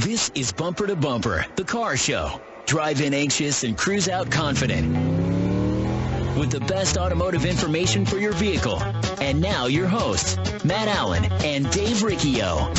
This is Bumper to Bumper, the car show. Drive in anxious and cruise out confident. With the best automotive information for your vehicle. And now your hosts, Matt Allen and Dave Riccio.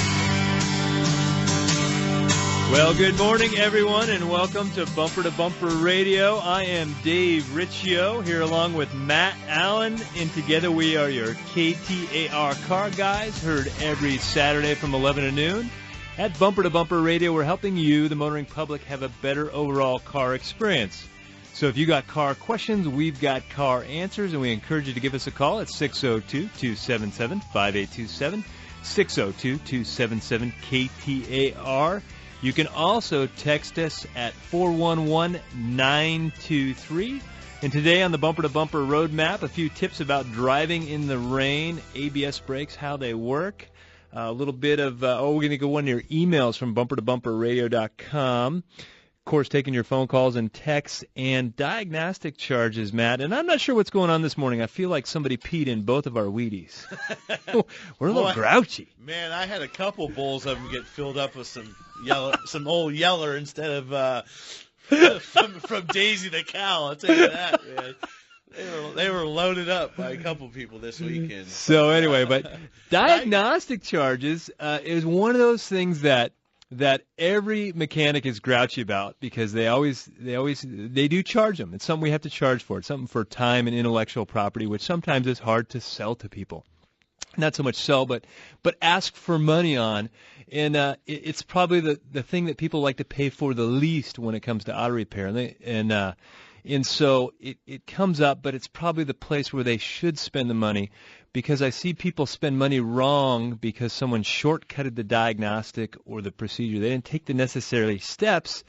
Well, good morning, everyone, and welcome to Bumper Radio. I am Dave Riccio, here along with Matt Allen, and together we are your KTAR car guys, heard every Saturday from 11 to noon. At Bumper to Bumper Radio, we're helping you, the motoring public, have a better overall car experience. So if you got car questions, we've got car answers, and we encourage you to give us a call at 602-277-5827, 602-277-KTAR. You can also text us at 411-923. And today on the Bumper to Bumper Roadmap, a few tips about driving in the rain, ABS brakes, how they work. A little bit of, we're going to go on your emails from bumpertobumperradio.com. Of course, taking your phone calls and texts and diagnostic charges, Matt. And I'm not sure what's going on this morning. I feel like somebody peed in both of our Wheaties. We're a little grouchy. Man, I had a couple bowls of them get filled up with some old Yeller instead of from Daisy the cow. I'll tell you that, man. They were loaded up by a couple people this weekend. So anyway, but diagnostic charges is one of those things that every mechanic is grouchy about because they do charge them. It's something we have to charge for. It's something for time and intellectual property, which sometimes is hard to sell to people. Not so much sell, but ask for money on. And it's probably the thing that people like to pay for the least when it comes to auto repair. And so it comes up, but it's probably the place where they should spend the money, because I see people spend money wrong because someone shortcutted the diagnostic or the procedure. They didn't take the necessary steps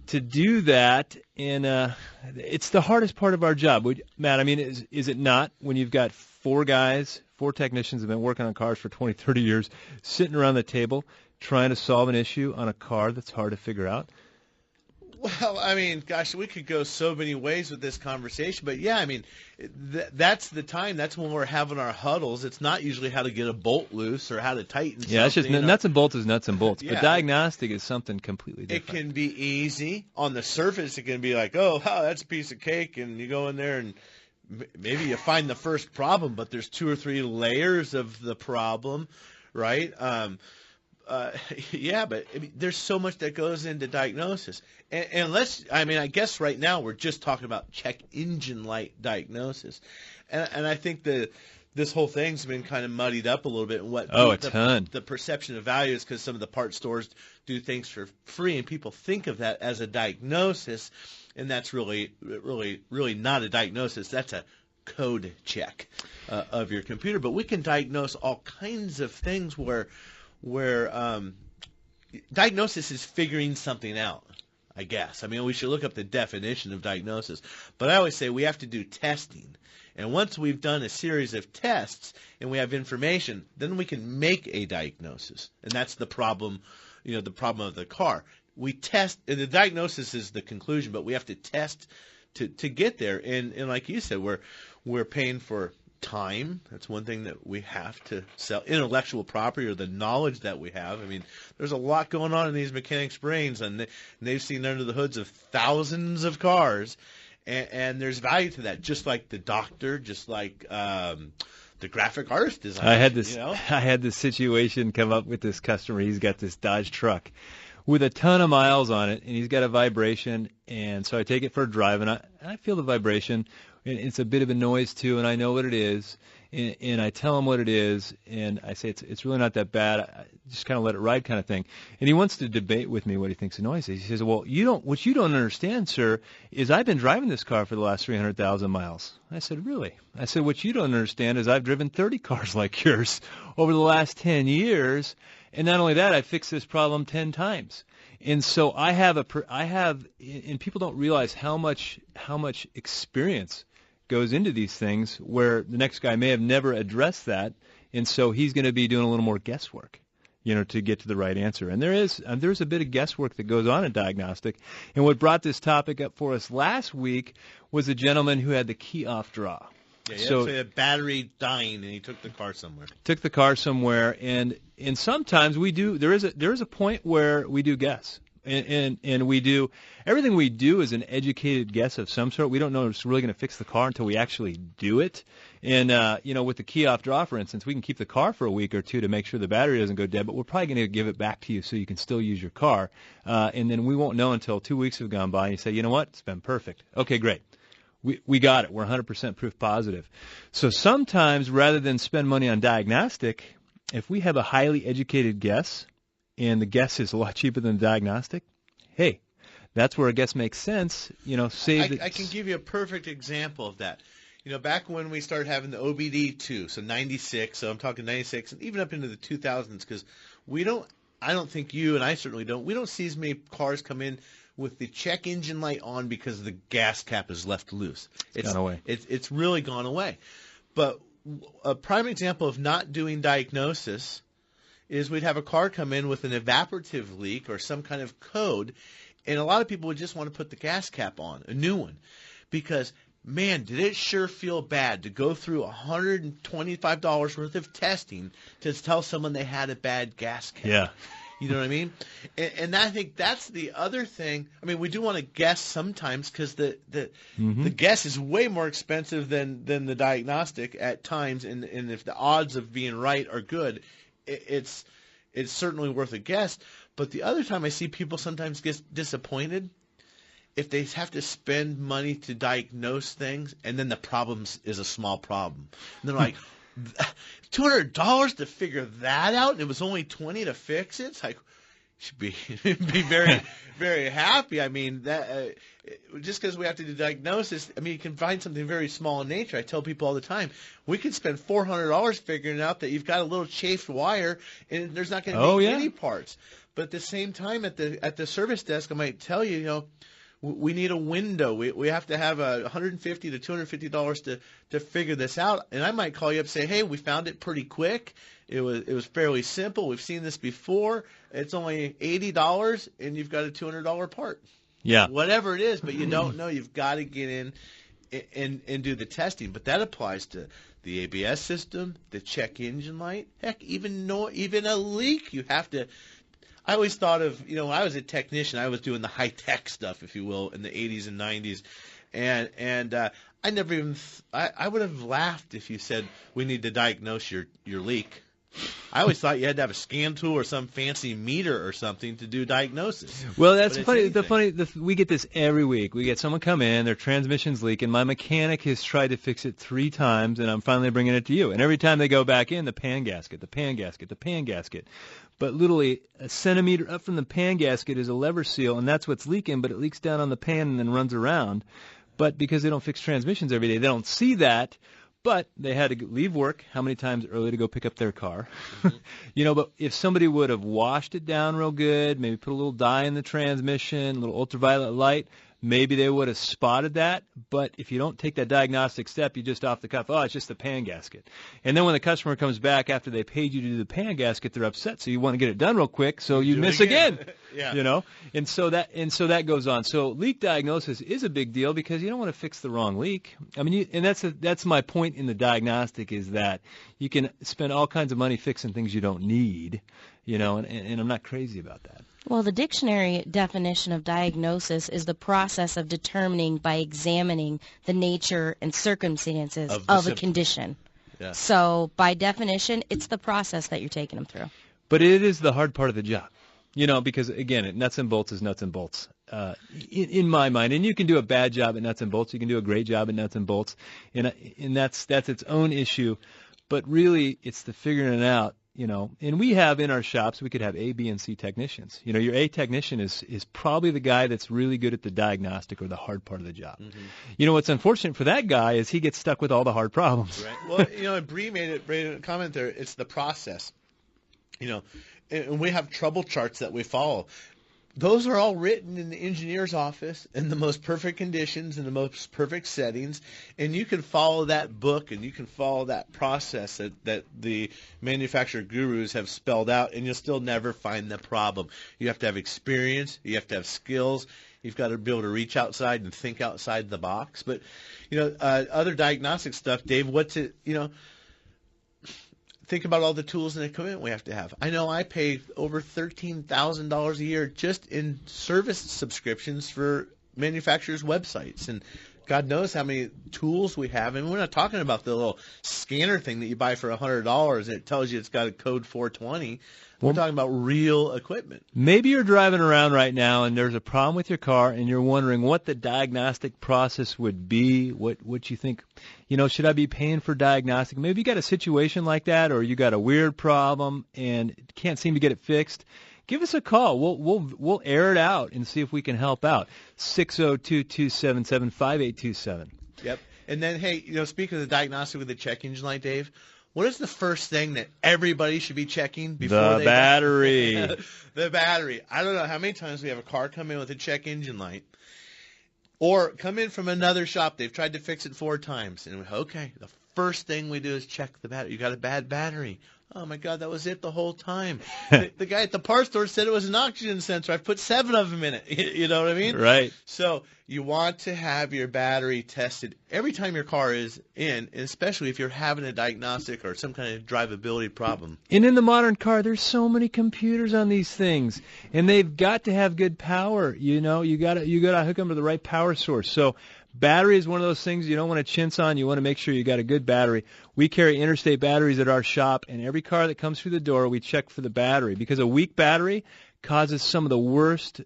to do that, and it's the hardest part of our job. Matt, I mean, is it not, when you've got four technicians who have been working on cars for 20, 30 years, sitting around the table trying to solve an issue on a car that's hard to figure out? Well, I mean, gosh, we could go so many ways with this conversation, but yeah, I mean, that's the time. That's when we're having our huddles. It's not usually how to get a bolt loose or how to tighten something. Yeah, it's just nuts and bolts is nuts and bolts, Yeah. But diagnostic is something completely different. It can be easy. On the surface, it can be like, oh, wow, that's a piece of cake, and you go in there and maybe you find the first problem, but there's 2 or 3 layers of the problem, right? Yeah, but I mean, there's so much that goes into diagnosis. And I guess right now we're just talking about check engine light diagnosis. And I think this whole thing's been kind of muddied up a little bit in what the perception of value is, because some of the part stores do things for free, and people think of that as a diagnosis, and that's really not a diagnosis. That's a code check of your computer. But we can diagnose all kinds of things where diagnosis is figuring something out, I guess. I mean, we should look up the definition of diagnosis. But I always say we have to do testing. And once we've done a series of tests and we have information, then we can make a diagnosis. And that's the problem, the problem of the car. We test, and the diagnosis is the conclusion, but we have to test to get there. And like you said, we're paying for time. That's one thing that we have to sell. Intellectual property, or the knowledge that we have. I mean, there's a lot going on in these mechanics' brains, and they've seen under the hoods of thousands of cars, and there's value to that. Just like the doctor, just like the graphic artist designer. I had this situation come up with this customer. He's got this Dodge truck with a ton of miles on it, and he's got a vibration, and so I take it for a drive, and I feel the vibration. It's a bit of a noise, too, and I know what it is, and I tell him what it is, and I say it's really not that bad. I just kind of let it ride kind of thing. And he wants to debate with me what he thinks the noise is. He says, well, what you don't understand, sir, is I've been driving this car for the last 300,000 miles. I said, really? I said, what you don't understand is I've driven 30 cars like yours over the last 10 years, and not only that, I fixed this problem 10 times. And so I have, and people don't realize how much experience goes into these things, where the next guy may have never addressed that, and so he's going to be doing a little more guesswork, to get to the right answer. And there's a bit of guesswork that goes on in diagnostic. And what brought this topic up for us last week was a gentleman who had the key off draw. Yeah, so a battery dying, and he took the car somewhere. And sometimes we do. There is a point where we do guess, and we do everything we do is an educated guess of some sort. We don't know if it's really going to fix the car until we actually do it. And with the key off draw, for instance, we can keep the car for a week or two to make sure the battery doesn't go dead, but we're probably going to give it back to you so you can still use your car. And then we won't know until 2 weeks have gone by, and you say, you know what, it's been perfect. Okay, great. We got it. We're 100% proof positive. So sometimes, rather than spend money on diagnostic, if we have a highly educated guess and the guess is a lot cheaper than the diagnostic, hey, that's where a guess makes sense. I can give you a perfect example of that. Back when we started having the OBD2, so 96, so I'm talking 96, and even up into the 2000s, because I don't think you, and I certainly don't, we don't see as many cars come in with the check engine light on because the gas cap is left loose. It's gone away. It's really gone away. But a prime example of not doing diagnosis is we'd have a car come in with an evaporative leak or some kind of code, and a lot of people would just want to put the gas cap on, a new one, because, man, did it sure feel bad to go through $125 worth of testing to tell someone they had a bad gas cap. Yeah. You know what I mean? And I think that's the other thing. I mean, we do want to guess sometimes because the guess is way more expensive than the diagnostic at times. And if the odds of being right are good, it's certainly worth a guess. But the other time I see people sometimes get disappointed if they have to spend money to diagnose things and then the problem is a small problem. And they're like, $200 to figure that out, and it was only $20 to fix it. It's like, you should be very, very happy. I mean, that just because we have to do diagnosis, I mean, you can find something very small in nature. I tell people all the time, we could spend $400 figuring out that you've got a little chafed wire, and there's not going to be any parts. But at the same time, at the service desk, I might tell you, we need a window. We have to have $150 to $250 to figure this out. And I might call you up and say, hey, we found it pretty quick. It was fairly simple. We've seen this before. It's only $80, and you've got a $200 part. Yeah. Whatever it is, but you don't know. You've got to get in and do the testing. But that applies to the ABS system, the check engine light. Heck, even a leak, you have to. I always thought of, when I was a technician, I was doing the high-tech stuff, if you will, in the 80s and 90s. And I never even I would have laughed if you said, we need to diagnose your leak. I always thought you had to have a scan tool or some fancy meter or something to do diagnosis. Well, that's funny. We get this every week. We get someone come in, their transmission's leaking. My mechanic has tried to fix it 3 times, and I'm finally bringing it to you. And every time they go back in, the pan gasket. But literally a centimeter up from the pan gasket is a lever seal, and that's what's leaking, but it leaks down on the pan and then runs around. But because they don't fix transmissions every day, they don't see that. But they had to leave work how many times early to go pick up their car. Mm-hmm. But if somebody would have washed it down real good, maybe put a little dye in the transmission, a little ultraviolet light, maybe they would have spotted that. But if you don't take that diagnostic step, you just off the cuff, it's just the pan gasket. And then when the customer comes back after they paid you to do the pan gasket, they're upset. So you want to get it done real quick, so you miss again. Yeah. And so that goes on. So leak diagnosis is a big deal because you don't want to fix the wrong leak. I mean, and that's my point in the diagnostic is that you can spend all kinds of money fixing things you don't need, and I'm not crazy about that. Well, the dictionary definition of diagnosis is the process of determining by examining the nature and circumstances of a condition. Yeah. So by definition, it's the process that you're taking them through. But it is the hard part of the job, because, again, nuts and bolts is nuts and bolts in my mind. And you can do a bad job at nuts and bolts. You can do a great job at nuts and bolts. And that's its own issue. But really, it's the figuring it out. And we have in our shops, we could have A, B, and C technicians. Your A technician is probably the guy that's really good at the diagnostic or the hard part of the job. Mm-hmm. What's unfortunate for that guy is he gets stuck with all the hard problems. Right. Well, and Bree made a comment there. It's the process. And we have trouble charts that we follow. those are all written in the engineer's office in the most perfect conditions, in the most perfect settings, and you can follow that book and you can follow that process that the manufacturer gurus have spelled out, and you'll still never find the problem. You have to have experience. You have to have skills. You've got to be able to reach outside and think outside the box. But, other diagnostic stuff, Dave, think about all the tools and equipment we have to have. I know I pay over $13,000 a year just in service subscriptions for manufacturers' websites. And God knows how many tools we have. And we're not talking about the little scanner thing that you buy for $100 and it tells you it's got a code 420. We're talking about real equipment. Maybe you're driving around right now and there's a problem with your car and you're wondering what the diagnostic process would be, what you think, should I be paying for diagnostic? Maybe you got a situation like that, or you got a weird problem and can't seem to get it fixed. Give us a call. We'll air it out and see if we can help out. 602-277-5827. Yep. And then, hey, speaking of the diagnostic with the check engine light, Dave, what is the first thing that everybody should be checking before the battery? The battery. I don't know how many times we have a car come in with a check engine light, or come in from another shop. They've tried to fix it 4 times, and okay, the first thing we do is check the battery. You got a bad battery. Oh, my God, that was it the whole time. The guy at the parts store said it was an oxygen sensor. I've put 7 of them in it. You know what I mean? Right. So you want to have your battery tested every time your car is in, especially if you're having a diagnostic or some kind of drivability problem. And in the modern car, there's so many computers on these things, and they've got to have good power. You got to hook them to the right power source. So battery is one of those things you don't want to chintz on. You want to make sure you got a good battery. We carry Interstate batteries at our shop, and every car that comes through the door, we check for the battery, because a weak battery causes some of the worst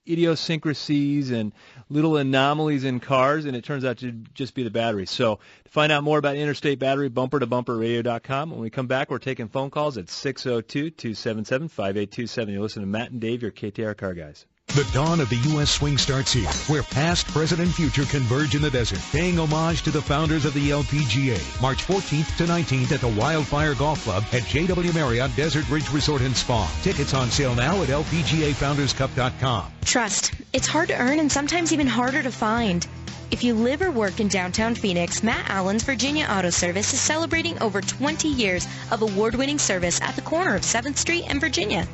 idiosyncrasies and little anomalies in cars, and it turns out to just be the battery. So to find out more about Interstate Battery, bumpertobumperradio.com. When we come back, we're taking phone calls at 602-277-5827. You're listening to Matt and Dave, your KTAR car guys. The dawn of the U.S. swing starts here, where past, present, and future converge in the desert, paying homage to the founders of the LPGA. March 14th to 19th at the Wildfire Golf Club at JW Marriott Desert Ridge Resort and Spa. Tickets on sale now at LPGAFoundersCup.com. Trust. It's hard to earn and sometimes even harder to find. If you live or work in downtown Phoenix, Matt Allen's Virginia Auto Service is celebrating over 20 years of award-winning service at the corner of 7th Street and Virginia.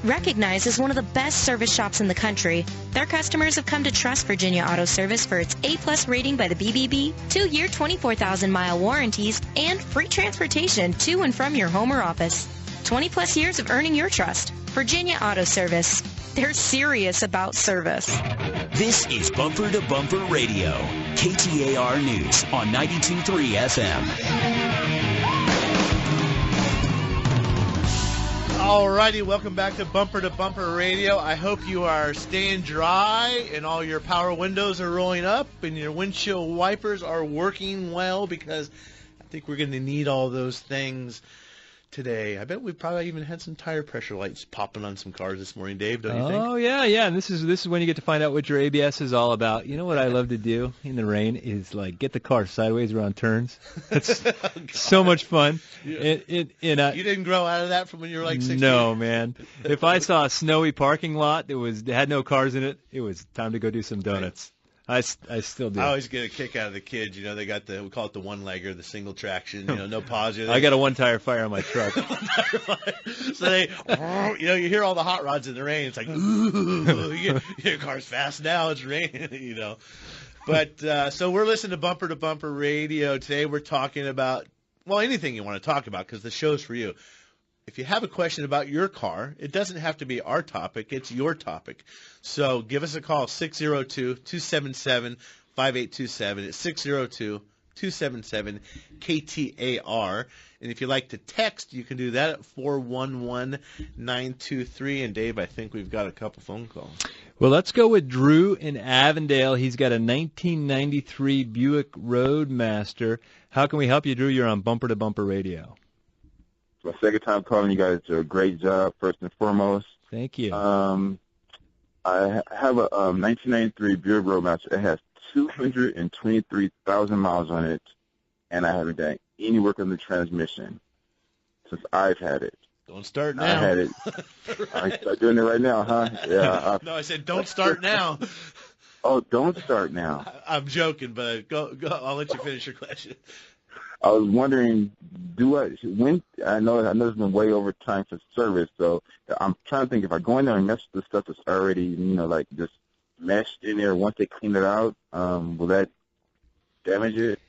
Recognized as one of the best service shops in the country, their customers have come to trust Virginia Auto Service for its A-plus rating by the BBB, 2-year 24,000-mile warranties, and free transportation to and from your home or office. 20-plus years of earning your trust. Virginia Auto Service. They're serious about service. This is Bumper to Bumper Radio, KTAR News on 92.3 FM. Alrighty, welcome back to Bumper Radio. I hope you are staying dry and all your power windows are rolling up and your windshield wipers are working well, because I think we're going to need all those things today. I bet we probably even had some tire pressure lights popping on some cars this morning, Dave, don't you think? Oh, yeah. And this is when you get to find out what your ABS is all about. You know what I love to do in the rain is, get the car sideways around turns. It's so much fun. You didn't grow out of that from when you were 16? No, man. If I saw a snowy parking lot that had no cars in it, it was time to go do some donuts. I still do. I always get a kick out of the kids. They got we call it the one-legger, the single traction, no pause. I got a one-tire fire on my truck. So they, you hear all the hot rods in the rain. It's like, ooh, your car's fast now. It's raining, But so we're listening to Bumper Radio. Today we're talking about, anything you want to talk about, because the show's for you. If you have a question about your car, it doesn't have to be our topic. It's your topic. So give us a call, 602-277-5827. It's 602-277-KTAR. And if you like to text, you can do that at 411-923. And, Dave, I think we've got a couple phone calls. Well, let's go with Drew in Avondale. He's got a 1993 Buick Roadmaster. How can we help you, Drew? You're on Bumper to Bumper Radio. My second time calling. You guys do a great job, first and foremost. Thank you. I have a 1993 Buick Roadmaster. It has 223,000 miles on it, and I haven't done any work on the transmission since I've had it. Don't start now. I had it. I start doing it right now, huh? Yeah. No, I said don't start now. Oh, don't start now. I'm joking, but go. I'll let you finish your question. I was wondering, when I know it's been way over time for service, so I'm trying to think if I go in there and mess with the stuff that's already, like just meshed in there. Once they clean it out, will that damage it?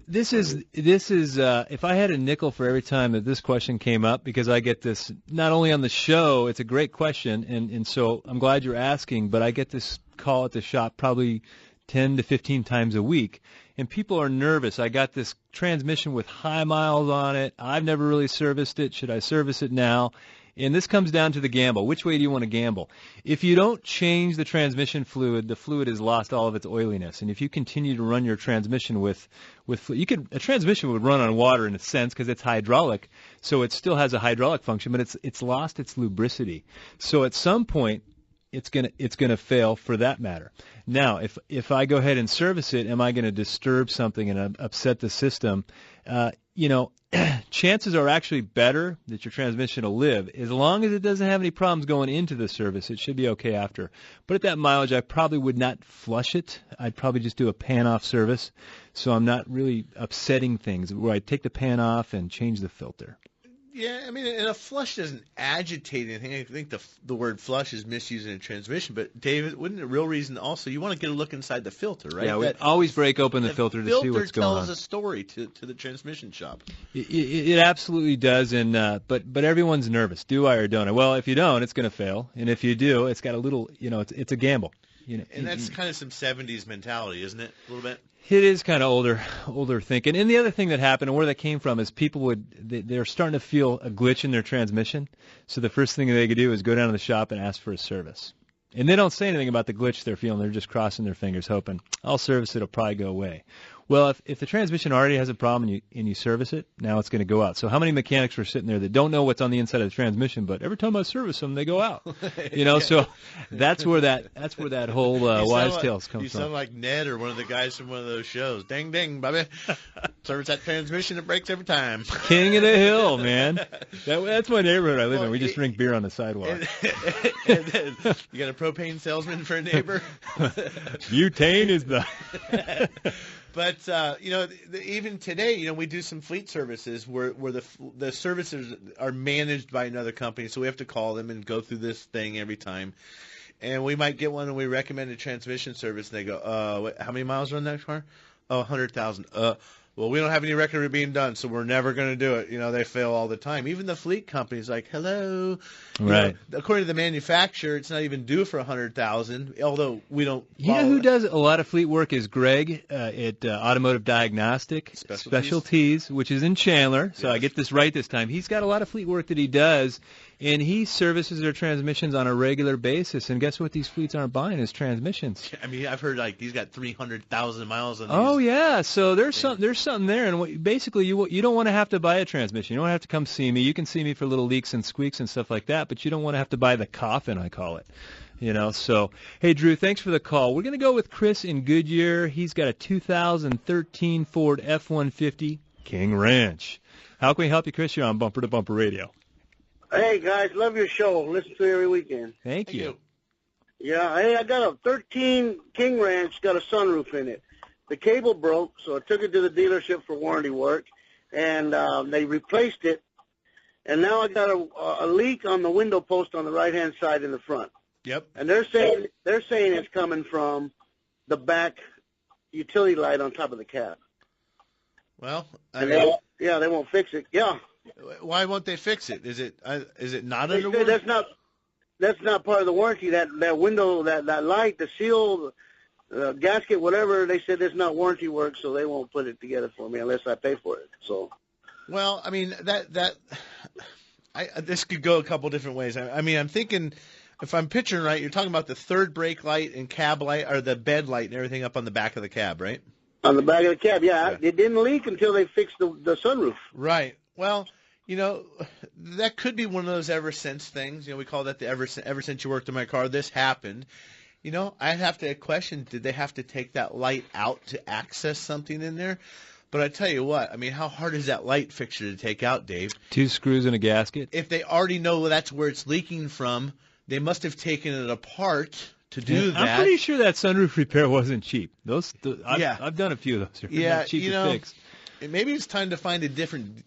This is if I had a nickel for every time that this question came up, because I get this not only on the show, it's a great question, and so I'm glad you're asking, but I get this call at the shop probably 10 to 15 times a week, and people are nervous. I got this transmission with high miles on it. I've never really serviced it. Should I service it now? And this comes down to the gamble. Which way do you want to gamble? If you don't change the transmission fluid, the fluid has lost all of its oiliness. And if you continue to run your transmission with a transmission would run on water in a sense because it's hydraulic, so it still has a hydraulic function, but it's lost its lubricity. So at some point, it's gonna fail for that matter. Now, if I go ahead and service it, am I going to disturb something and upset the system? Chances are actually better that your transmission will live. As long as it doesn't have any problems going into the service, it should be okay after. But at that mileage, I probably would not flush it. I'd probably just do a pan-off service, so I'm not really upsetting things, where I take the pan off and change the filter. Yeah, I mean, and a flush doesn't agitate anything. I think the word flush is misused in a transmission. But, David, wouldn't the real reason also, you want to get a look inside the filter, right? Yeah, we always break open the filter to see what's going on. The filter tells a story to the transmission shop. It absolutely does, and but everyone's nervous. Do I or don't I? Well, if you don't, it's going to fail. And if you do, it's got a little, it's a gamble. And that's kind of some 70s mentality, isn't it, a little bit? It is kind of older thinking. And the other thing that happened, and where that came from, is people they're starting to feel a glitch in their transmission. So the first thing they could do is go down to the shop and ask for a service. And they don't say anything about the glitch they're feeling. They're just crossing their fingers, hoping, I'll service it, it'll probably go away. Well, if the transmission already has a problem and you service it, now it's going to go out. So how many mechanics are sitting there that don't know what's on the inside of the transmission, but every time I service them, they go out? So that's where that whole wives' tales comes from. You sound like Ned or one of the guys from one of those shows. Ding, ding, Bobby. Service that transmission, it breaks every time. King of the hill, man. That's my neighborhood I live in. We just drink beer on the sidewalk. And then, you got a propane salesman for a neighbor? Butane is the... But even today, we do some fleet services where the services are managed by another company, so we have to call them and go through this thing every time. And we might get one and we recommend a transmission service, and they go, how many miles are on that car? Oh, 100,000. Well, we don't have any record of it being done, so we're never going to do it. They fail all the time. Even the fleet company's like, hello. Right. According to the manufacturer, it's not even due for 100,000, although we don't. You know who does a lot of fleet work is Greg at Automotive Diagnostic Specialties, which is in Chandler. So yes. I get this right this time. He's got a lot of fleet work that he does, and he services their transmissions on a regular basis. And guess what these fleets aren't buying is transmissions. I mean, I've heard he's got 300,000 miles on these. Oh, yeah. So there's something there. And basically, you don't want to have to buy a transmission. You don't have to come see me. You can see me for little leaks and squeaks and stuff like that, but you don't want to have to buy the coffin, I call it. So, hey, Drew, thanks for the call. We're going to go with Chris in Goodyear. He's got a 2013 Ford F150 King Ranch. How can we help you, Chris? You're on Bumper to Bumper Radio. Hey, guys, love your show. Listen to it every weekend. Thank you. Yeah, hey, I got a 13 King Ranch, got a sunroof in it. The cable broke, so I took it to the dealership for warranty work, and they replaced it. And now I got a leak on the window post on the right-hand side in the front. Yep. And they're saying it's coming from the back utility light on top of the cab. Well, they won't fix it. Yeah. Why won't they fix it? Is it not under warranty? That's not part of the warranty. That window, that light, the seal, gasket, whatever. They said it's not warranty work, so they won't put it together for me unless I pay for it. So. Well, I mean this could go a couple different ways. I mean, I'm thinking, if I'm picturing right, you're talking about the third brake light and cab light, or the bed light and everything up on the back of the cab, right? On the back of the cab, yeah. It didn't leak until they fixed the sunroof. Right. Well, that could be one of those ever since things. We call that the ever since you worked in my car, this happened. I'd have to question, did they have to take that light out to access something in there? But I tell you what, I mean, how hard is that light fixture to take out, Dave? 2 screws and a gasket. If they already know that's where it's leaking from, they must have taken it apart to do that. I'm pretty sure that sunroof repair wasn't cheap. I've done a few of those. They're not cheap to fix. Maybe it's time to find a different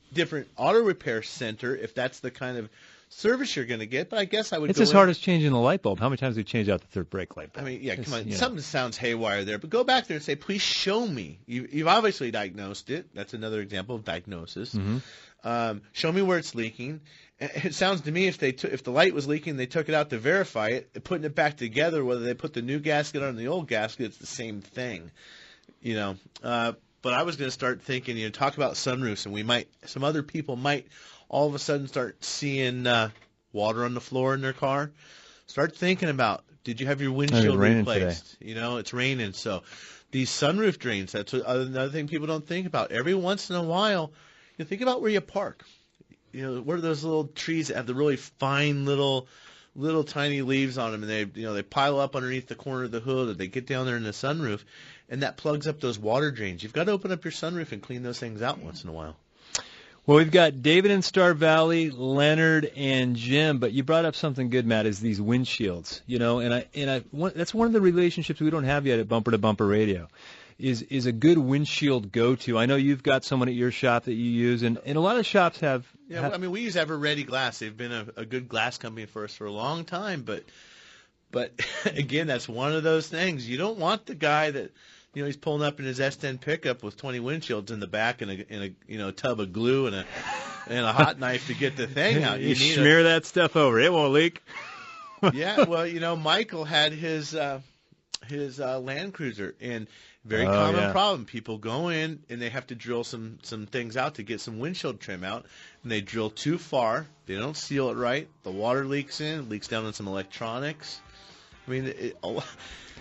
auto repair center if that's the kind of service you're going to get. But I guess I would. It's as hard as changing the light bulb. How many times do we change out the third brake light bulb? I mean, come on. Something sounds haywire there. But go back there and say, please show me. You've obviously diagnosed it. That's another example of diagnosis. Mm-hmm. Show me where it's leaking. It sounds to me if the light was leaking, they took it out to verify it, putting it back together. Whether they put the new gasket on the old gasket, it's the same thing. But I was going to start thinking, talk about sunroofs, and some other people might all of a sudden start seeing water on the floor in their car. Start thinking about, did you have your windshield replaced? Today. It's raining. So these sunroof drains, that's another thing people don't think about. Every once in a while, think about where you park. What are those little trees that have the really fine little tiny leaves on them, and they pile up underneath the corner of the hood, or they get down there in the sunroof, and that plugs up those water drains. You've got to open up your sunroof and clean those things out once in a while. Well, we've got David in Star Valley, Leonard, and Jim, but you brought up something good, Matt, is these windshields. That's one of the relationships we don't have yet at Bumper to Bumper Radio. Is a good windshield go-to. I know you've got someone at your shop that you use, and a lot of shops have. Yeah, I mean, we use Ever Ready Glass. They've been a good glass company for us for a long time, but again, that's one of those things. You don't want the guy that he's pulling up in his S10 pickup with 20 windshields in the back and a tub of glue and a hot knife to get the thing out. You smear that stuff over; it won't leak. Yeah, well, Michael had his Land Cruiser, and very common problem. People go in and they have to drill some things out to get some windshield trim out, and they drill too far. They don't seal it right. The water leaks leaks down on some electronics. I mean,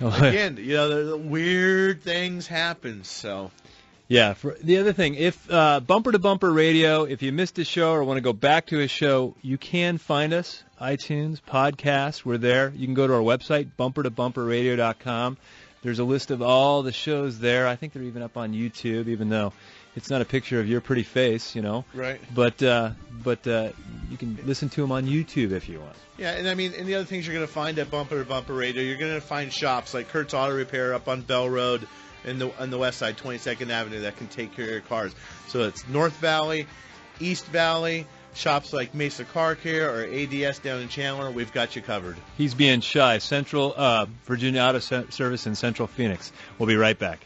again, the weird things happen. So. Yeah. The other thing, if Bumper to Bumper Radio, if you missed a show or want to go back to a show, you can find us, iTunes, podcasts. We're there. You can go to our website, bumpertobumperradio.com. There's a list of all the shows there. I think they're even up on YouTube, even though it's not a picture of your pretty face, Right. But you can listen to them on YouTube if you want. Yeah, and I mean, and the other things you're going to find at Bumper to Bumper Radio, you're going to find shops like Kurt's Auto Repair up on Bell Road on the west side, 22nd Avenue, that can take care of your cars. So it's North Valley, East Valley, shops like Mesa Car Care or ADS down in Chandler. We've got you covered. He's being shy. Central Virginia Auto Service in Central Phoenix. We'll be right back.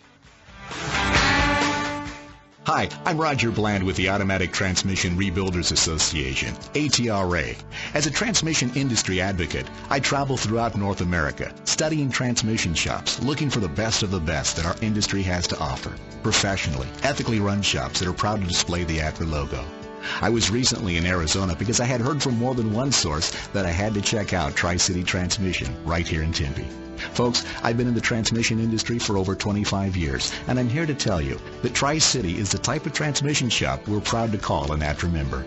Hi, I'm Roger Bland with the Automatic Transmission Rebuilders Association, ATRA. As a transmission industry advocate, I travel throughout North America, studying transmission shops, looking for the best of the best that our industry has to offer. Professionally, ethically run shops that are proud to display the ATRA logo. I was recently in Arizona because I had heard from more than one source that I had to check out Tri-City Transmission right here in Tempe. Folks, I've been in the transmission industry for over 25 years, and I'm here to tell you that Tri-City is the type of transmission shop we're proud to call an ATRA member.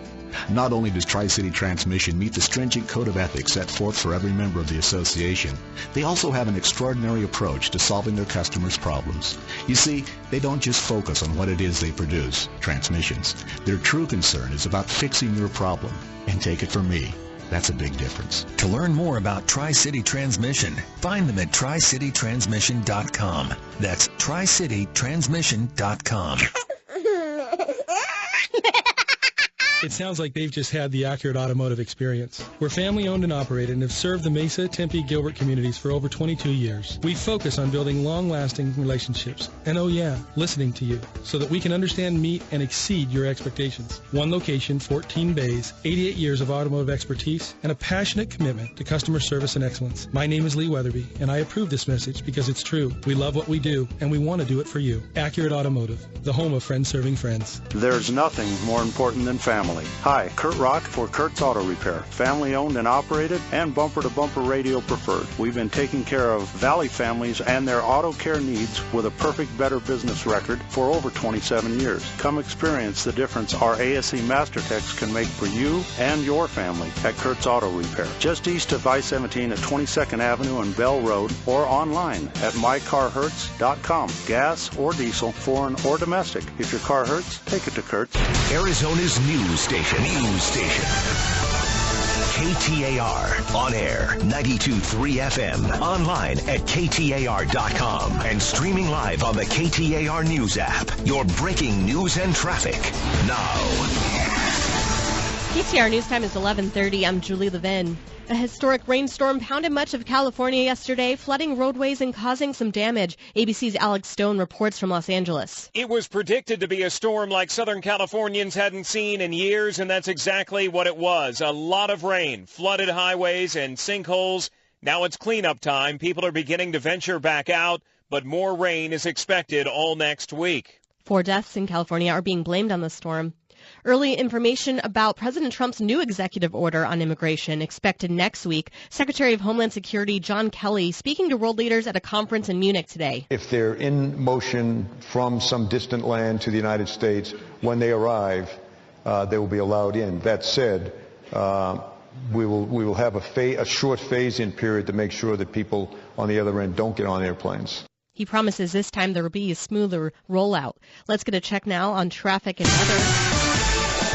Not only does Tri-City Transmission meet the stringent code of ethics set forth for every member of the association, they also have an extraordinary approach to solving their customers' problems. You see, they don't just focus on what it is they produce, transmissions. Their true concern is about fixing your problem. And take it from me, that's a big difference. To learn more about Tri-City Transmission, find them at tricitytransmission.com. That's tricitytransmission.com. It sounds like they've just had the accurate automotive experience. We're family owned and operated and have served the Mesa, Tempe, Gilbert communities for over 22 years. We focus on building long-lasting relationships and, listening to you so that we can understand, meet, and exceed your expectations. One location, 14 bays, 88 years of automotive expertise, and a passionate commitment to customer service and excellence. My name is Lee Weatherby, and I approve this message because it's true. We love what we do, and we want to do it for you. Accurate Automotive, the home of friends serving friends. There's nothing more important than family. family. Hi, Kurt Rock for Kurt's Auto Repair. Family owned and operated and bumper-to-bumper radio preferred. We've been taking care of Valley families and their auto care needs with a perfect Better Business record for over 27 years. Come experience the difference our ASE Master Techs can make for you and your family at Kurt's Auto Repair. Just east of I-17 at 22nd Avenue and Bell Road, or online at mycarhurts.com. Gas or diesel, foreign or domestic. If your car hurts, take it to Kurt's. Arizona's news station. KTAR. On air, 92.3 FM. Online at KTAR.com. And streaming live on the KTAR News app. Your breaking news and traffic now. KTAR News Time is 11:30. I'm Julie Levin. A historic rainstorm pounded much of California yesterday, flooding roadways and causing some damage. ABC's Alex Stone reports from Los Angeles. It was predicted to be a storm like Southern Californians hadn't seen in years, and that's exactly what it was. A lot of rain, flooded highways and sinkholes. Now it's cleanup time. People are beginning to venture back out, but more rain is expected all next week. 4 deaths in California are being blamed on the storm. Early information about President Trump's new executive order on immigration expected next week. Secretary of Homeland Security John Kelly speaking to world leaders at a conference in Munich today. If they're in motion from some distant land to the United States, when they arrive, they will be allowed in. That said, we will have a short phase-in period to make sure that people on the other end don't get on airplanes. He promises this time there will be a smoother rollout. Let's get a check now on traffic and weather.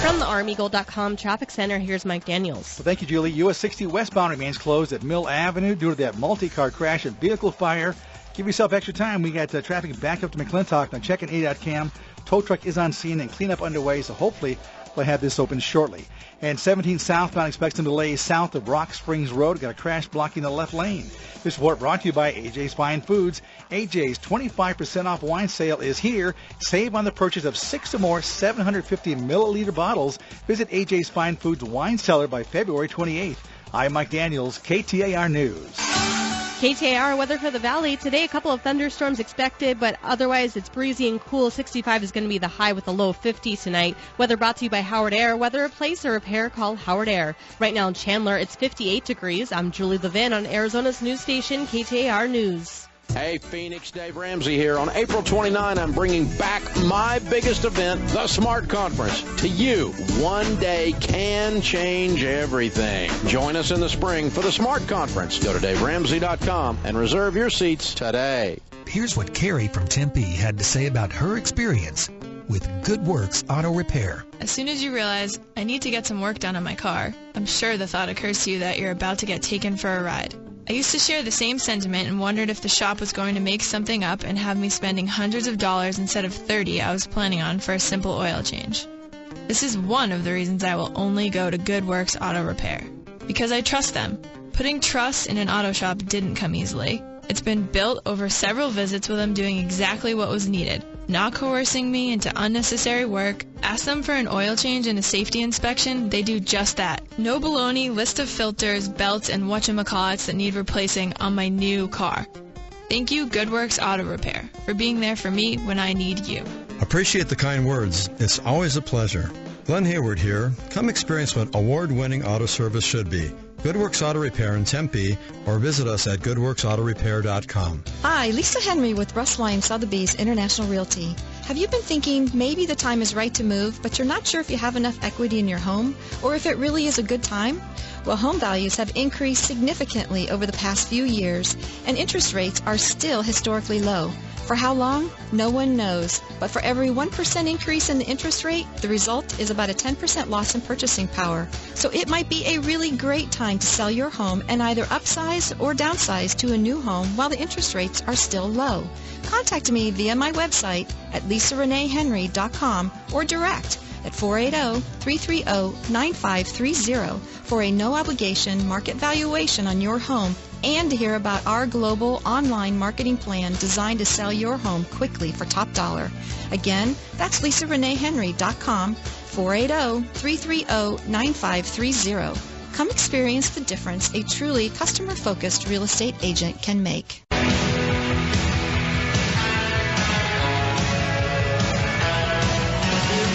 From the ArmEagle.com Traffic Center, here's Mike Daniels. Well, thank you, Julie. US 60 westbound remains closed at Mill Avenue due to that multi-car crash and vehicle fire. Give yourself extra time. We got traffic back up to McClintock. Now check in A.cam. Tow truck is on scene and cleanup underway, so hopefully we'll have this open shortly. And 17 southbound expects some delays south of Rock Springs Road. Got a crash blocking the left lane. This report brought to you by AJ's Fine Foods. AJ's 25% off wine sale is here. Save on the purchase of 6 or more 750 milliliter bottles. Visit AJ's Fine Foods wine cellar by February 28th. I'm Mike Daniels, KTAR News. KTAR weather for the Valley. Today, a couple of thunderstorms expected, but otherwise it's breezy and cool. 65 is going to be the high with a low of 50 tonight. Weather brought to you by Howard Air. Whether replace or repair, call Howard Air. Right now in Chandler, it's 58 degrees. I'm Julie Levin on Arizona's news station, KTAR News. Hey, Phoenix, Dave Ramsey here. On April 29, I'm bringing back my biggest event, the Smart Conference, to you. One day can change everything. Join us in the spring for the Smart Conference. Go to DaveRamsey.com and reserve your seats today. Here's what Carrie from Tempe had to say about her experience with Good Works Auto Repair. As soon as you realize, I need to get some work done on my car, I'm sure the thought occurs to you that you're about to get taken for a ride. I used to share the same sentiment and wondered if the shop was going to make something up and have me spending hundreds of dollars instead of $30 I was planning on for a simple oil change. This is one of the reasons I will only go to Good Works Auto Repair. Because I trust them. Putting trust in an auto shop didn't come easily. It's been built over several visits with them doing exactly what was needed, not coercing me into unnecessary work. Ask them for an oil change and a safety inspection, they do just that. No baloney list of filters, belts, and whatchamacallits that need replacing on my new car. Thank you, Good Works Auto Repair, for being there for me when I need you. Appreciate the kind words. It's always a pleasure. Glenn Hayward here. Come experience what award-winning auto service should be. Good Works Auto Repair in Tempe, or visit us at goodworksautorepair.com. Hi, Lisa Henry with Russ Lyon Sotheby's International Realty. Have you been thinking maybe the time is right to move, but you're not sure if you have enough equity in your home, or if it really is a good time? Well, home values have increased significantly over the past few years, and interest rates are still historically low. For how long? No one knows. But for every 1% increase in the interest rate, the result is about a 10% loss in purchasing power. So it might be a really great time to sell your home and either upsize or downsize to a new home while the interest rates are still low. Contact me via my website at lisareneehenry.com or direct at 480-330-9530 for a no-obligation market valuation on your home and to hear about our global online marketing plan designed to sell your home quickly for top dollar. Again, that's lisareneehenry.com, 480-330-9530. Come experience the difference a truly customer-focused real estate agent can make. In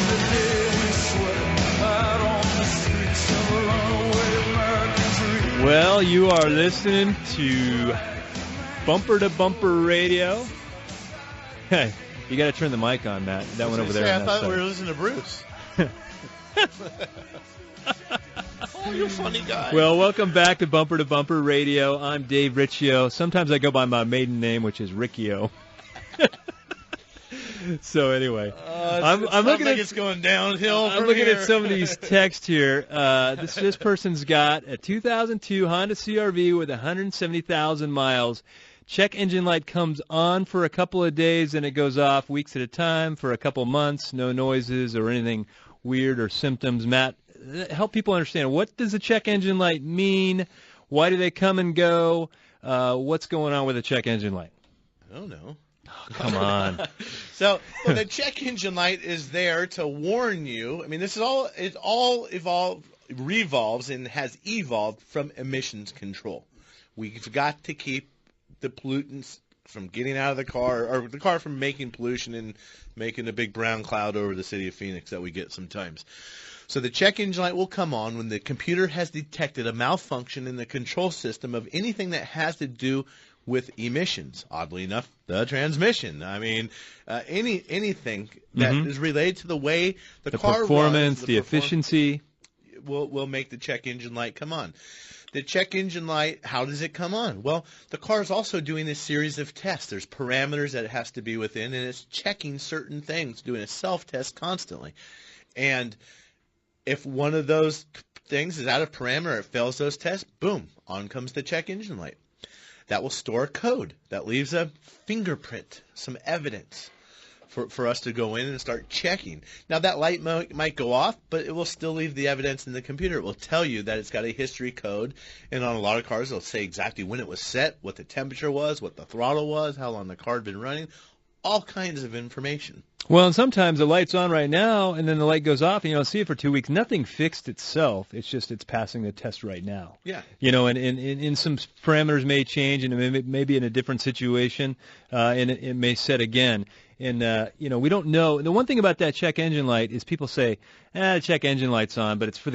the day we sweat out Well, you are listening to Bumper to Bumper Radio. Hey, you got to turn the mic on, Matt. That one over there. I thought we were listening to Bruce. Oh, you're a funny guy. Well, welcome back to Bumper Radio. I'm Dave Riccio. Sometimes I go by my maiden name, which is Riccio. So anyway, I'm looking like at it's going downhill. I'm looking at some of these texts here. This person's got a 2002 Honda CR-V with 170,000 miles. Check engine light comes on for a couple of days, and it goes off weeks at a time for a couple months. No noises or anything weird or symptoms. Matt, help people understand, what does a check engine light mean? Why do they come and go? What's going on with a check engine light? I don't know. Oh, come on. So the check engine light is there to warn you. I mean, this is revolves and has evolved from emissions control. We've got to keep the pollutants from getting out of the car, or the car from making pollution and making a big brown cloud over the city of Phoenix that we get sometimes. So the check engine light will come on when the computer has detected a malfunction in the control system of anything that has to do with emissions. Oddly enough, the transmission. I mean, anything that is related to the way the car performance, runs, the efficiency, will make the check engine light come on. The check engine light, how does it come on? Well, the car is also doing a series of tests. There's parameters that it has to be within, and it's checking certain things, doing a self-test constantly. And if one of those things is out of parameter, it fails those tests, boom, on comes the check engine light. That will store a code. That leaves a fingerprint, some evidence for us to go in and start checking. Now, that light might go off, but it will still leave the evidence in the computer. It will tell you that it's got a history code, and on a lot of cars, it'll say exactly when it was set, what the temperature was, what the throttle was, how long the car had been running, all kinds of information. Well, and sometimes the light's on right now, and then the light goes off, and you don't see it for 2 weeks. Nothing fixed itself. It's just it's passing the test right now. Yeah. You know, and some parameters may change, and it may be in a different situation, and it may set again. And, you know, we don't know. The one thing about that check engine light is people say, the check engine light's on, but it's for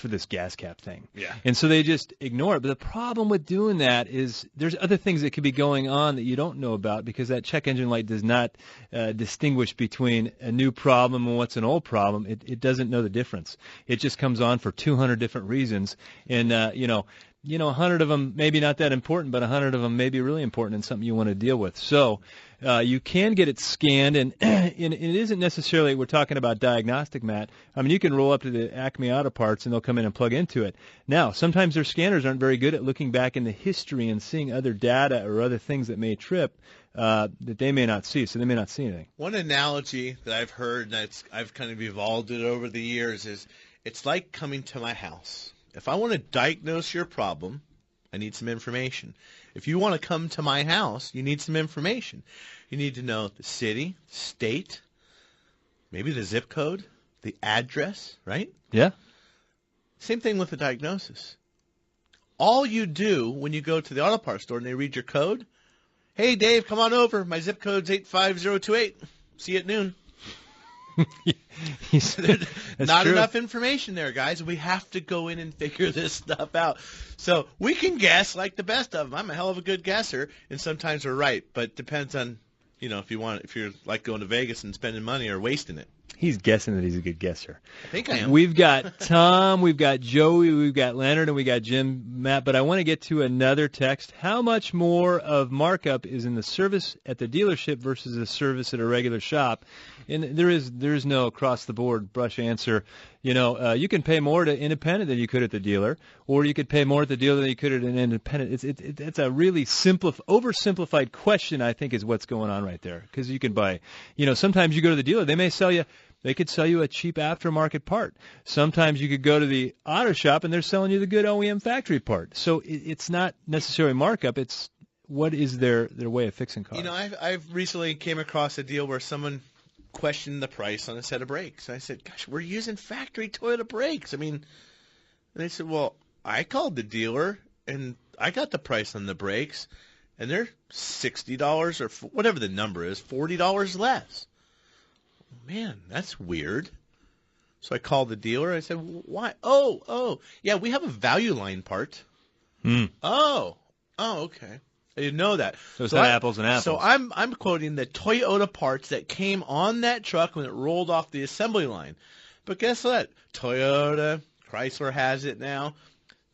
this gas cap thing. Yeah. And so they just ignore it. But the problem with doing that is there's other things that could be going on that you don't know about, because that check engine light does not distinguish between a new problem and what's an old problem. It doesn't know the difference. It just comes on for 200 different reasons. And, you know, 100 of them maybe not that important, but 100 of them may be really important and something you want to deal with. So you can get it scanned, and it isn't necessarily, we're talking about diagnostic, Matt. I mean, you can roll up to the Acme Auto Parts, and they'll come in and plug into it. Now, sometimes their scanners aren't very good at looking back in the history and seeing other data or other things that may trip that they may not see, so they may not see anything. One analogy that I've heard, and I've kind of evolved it over the years, is it's like coming to my house. If I want to diagnose your problem, I need some information. If you want to come to my house, you need some information. You need to know the city, state, maybe the zip code, the address, right? Yeah. Same thing with the diagnosis. All you do when you go to the auto parts store and they read your code, hey, Dave, come on over. My zip code's 85028. See you at noon. Not true. Enough information there, guys. We have to go in and figure this stuff out. So we can guess like the best of them. I'm a hell of a good guesser, and sometimes we're right. But it depends on, if you're like going to Vegas and spending money or wasting it. He's guessing that he's a good guesser. I think I am. We've got Tom, we've got Joey, we've got Leonard, and we got Jim, Matt. But I want to get to another text. How much more of markup is in the service at the dealership versus the service at a regular shop? And there is no across-the-board brush answer. You can pay more to independent than you could at the dealer, or you could pay more at the dealer than you could at an independent. It's a really oversimplified question, I think, is what's going on right there. Because you can buy, sometimes you go to the dealer, they could sell you a cheap aftermarket part. Sometimes you could go to the auto shop and they're selling you the good OEM factory part. So it's not necessarily markup. It's what is their way of fixing cars. I've recently came across a deal where someone questioned the price on a set of brakes. I said, gosh, we're using factory Toyota brakes. And they said, well, I called the dealer and I got the price on the brakes, and they're $60 or whatever the number is, $40 less. Man, that's weird. So I called the dealer. I said, why? Oh, yeah, we have a value line part. Oh, okay. I didn't know that. So it's not apples and apples. So I'm quoting the Toyota parts that came on that truck when it rolled off the assembly line. But guess what? Toyota, Chrysler has it now.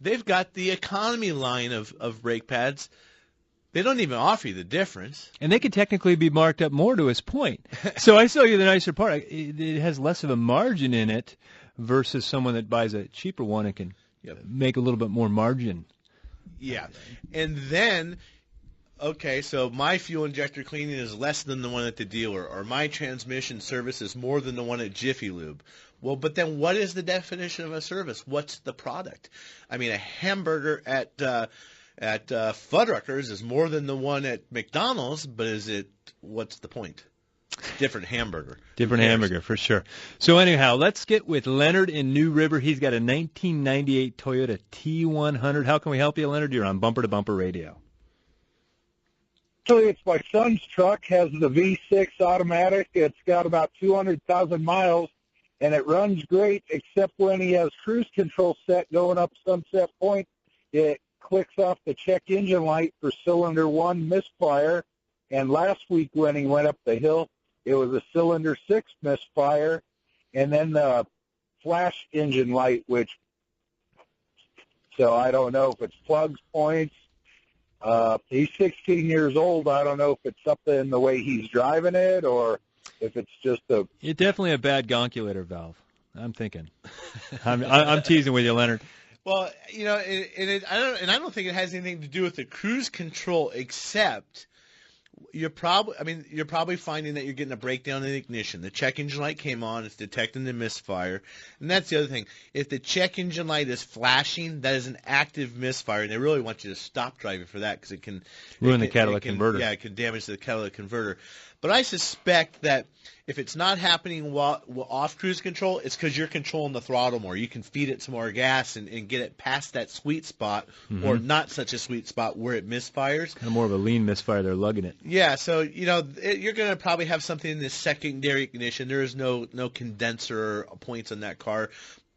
They've got the economy line of brake pads. They don't even offer you the difference. And they could technically be marked up more, to his point. So I sell you the nicer part. It has less of a margin in it versus someone that buys a cheaper one and can make a little bit more margin. Yeah. And then, okay, so my fuel injector cleaning is less than the one at the dealer, or my transmission service is more than the one at Jiffy Lube. Well, but then what is the definition of a service? What's the product? I mean, a hamburger at Fuddruckers is more than the one at McDonald's, but what's the point? Different hamburger. Different hamburger, for sure. So anyhow, let's get with Leonard in New River. He's got a 1998 Toyota T100. How can we help you, Leonard? You're on Bumper to Bumper Radio. Actually, it's my son's truck, has the V6 automatic. It's got about 200,000 miles, and it runs great, except when he has cruise control set going up Sunset Point. It clicks off the check engine light for cylinder 1 misfire, and last week when he went up the hill, it was a cylinder 6 misfire, and then the flash engine light, so I don't know if it's plugs, points. He's 16 years old. I don't know if it's something in the way he's driving it or if it's just It's definitely a bad gonculator valve, I'm thinking. I'm teasing with you, Leonard. Well, you know, I don't think it has anything to do with the cruise control, except you're probably finding that you're getting a breakdown in the ignition. The check engine light came on; it's detecting the misfire, and that's the other thing. If the check engine light is flashing, that is an active misfire, and they really want you to stop driving for that because it can ruin the catalytic converter. Yeah, it can damage the catalytic converter. But I suspect that if it's not happening off cruise control, it's because you're controlling the throttle more. You can feed it some more gas and get it past that sweet spot, or not such a sweet spot where it misfires. Kind of more of a lean misfire. They're lugging it. Yeah, so you're going to probably have something in the secondary ignition. There is no condenser points on that car.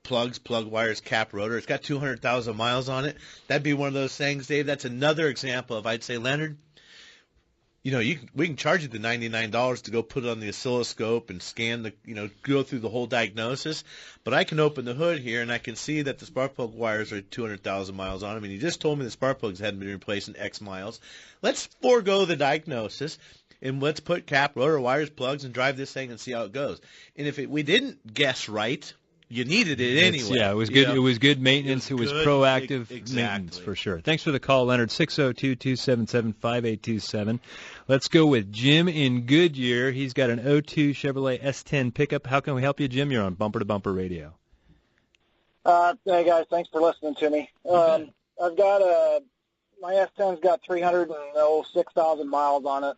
Plugs, plug wires, cap rotor. It's got 200,000 miles on it. That'd be one of those things, Dave. That's another example of, I'd say, Leonard, we can charge you the $99 to go put it on the oscilloscope and scan go through the whole diagnosis. But I can open the hood here and I can see that the spark plug wires are 200,000 miles on them. And you just told me the spark plugs hadn't been replaced in X miles. Let's forego the diagnosis and let's put cap, rotor, wires, plugs, and drive this thing and see how it goes. And if we didn't guess right, you needed it anyway. Yeah, it was good. It was good maintenance. It was proactive maintenance for sure. Thanks for the call, Leonard. 602-277-5827. Let's go with Jim in Goodyear. He's got an 02 Chevrolet S10 pickup. How can we help you, Jim? You're on Bumper to Bumper Radio. Hey guys, thanks for listening to me. I've got my S10's got 306,000 miles on it.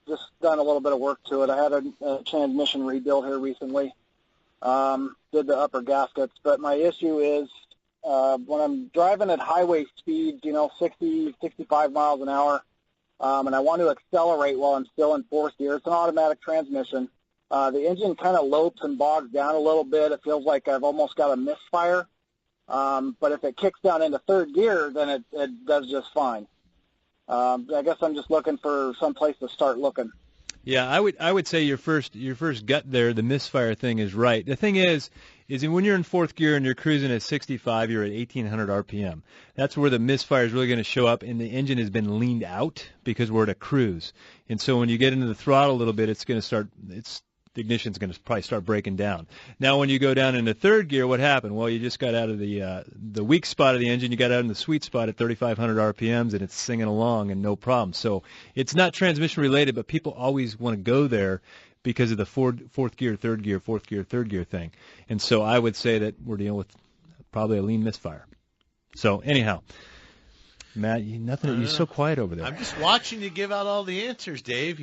Just done a little bit of work to it. I had a transmission rebuild here recently. Did the upper gaskets, but my issue is when I'm driving at highway speeds, 60, 65 miles an hour, and I want to accelerate while I'm still in fourth gear. It's an automatic transmission. The engine kind of lopes and bogs down a little bit. It feels like I've almost got a misfire. But if it kicks down into third gear, then it does just fine. I guess I'm just looking for some place to start looking. Yeah, I would say your first gut there, the misfire thing is right. The thing is when you're in fourth gear and you're cruising at 65, you're at 1,800 RPM. That's where the misfire is really going to show up, and the engine has been leaned out because we're at a cruise. And so when you get into the throttle a little bit, the ignition's going to probably start breaking down. Now, when you go down into third gear, what happened? Well, you just got out of the weak spot of the engine. You got out in the sweet spot at 3,500 RPMs, and it's singing along and no problem. So it's not transmission related, but people always want to go there because of the fourth gear, third gear, fourth gear, third gear thing. And so I would say that we're dealing with probably a lean misfire. So anyhow, Matt, you're so quiet over there. I'm just watching you give out all the answers, Dave.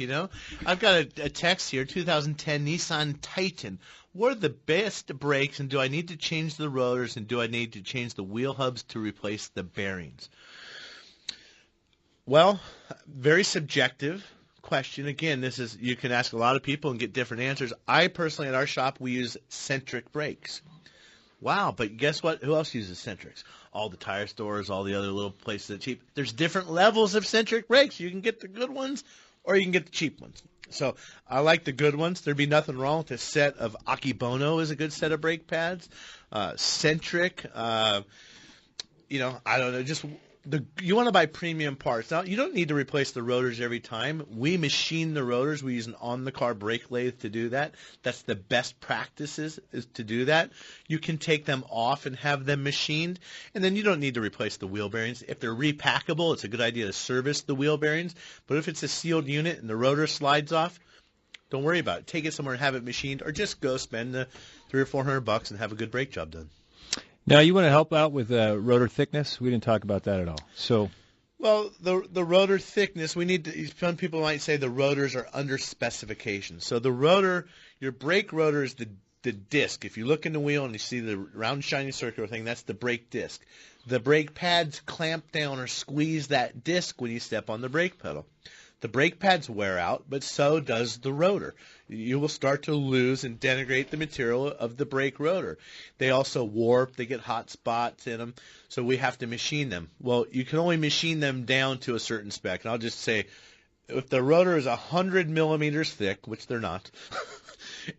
I've got a text here, 2010 Nissan Titan. What are the best brakes, and do I need to change the rotors, and do I need to change the wheel hubs to replace the bearings? Well, very subjective question. Again, you can ask a lot of people and get different answers. I personally, at our shop, we use centric brakes. Wow, but guess what? Who else uses Centrics? All the tire stores, all the other little places that are cheap. There's different levels of Centric brakes. You can get the good ones or you can get the cheap ones. So I like the good ones. There'd be nothing wrong with a set of Akibono is a good set of brake pads. Centric, I don't know, just you want to buy premium parts. Now, you don't need to replace the rotors every time. We machine the rotors. We use an on-the-car brake lathe to do that. That's the best practices is to do that. You can take them off and have them machined, and then you don't need to replace the wheel bearings. If they're repackable, it's a good idea to service the wheel bearings. But if it's a sealed unit and the rotor slides off, don't worry about it. Take it somewhere and have it machined, or just go spend the $300 or $400 and have a good brake job done. Now, you want to help out with rotor thickness? We didn't talk about that at all. So, well, the rotor thickness, we need to. Some people might say the rotors are under specification. So the rotor, your brake rotor is the disc. If you look in the wheel and you see the round shiny circular thing, that's the brake disc. The brake pads clamp down or squeeze that disc when you step on the brake pedal. The brake pads wear out, but so does the rotor. You will start to lose and denigrate the material of the brake rotor. They also warp. They get hot spots in them, so we have to machine them. Well, you can only machine them down to a certain spec. And I'll just say, if the rotor is 100 millimeters thick, which they're not,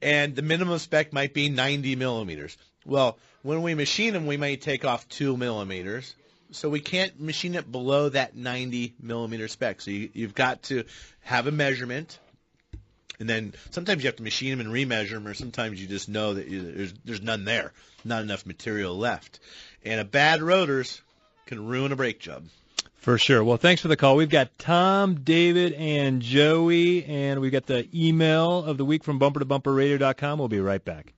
and the minimum spec might be 90 millimeters. Well, when we machine them, we may take off 2 millimeters. So we can't machine it below that 90 millimeter spec. So you've got to have a measurement, and then sometimes you have to machine them and remeasure them, or sometimes you just know that there's none there, not enough material left. And a bad rotors can ruin a brake job. For sure. Well, thanks for the call. We've got Tom, David, and Joey, and we've got the email of the week from bumpertobumperradio.com. We'll be right back.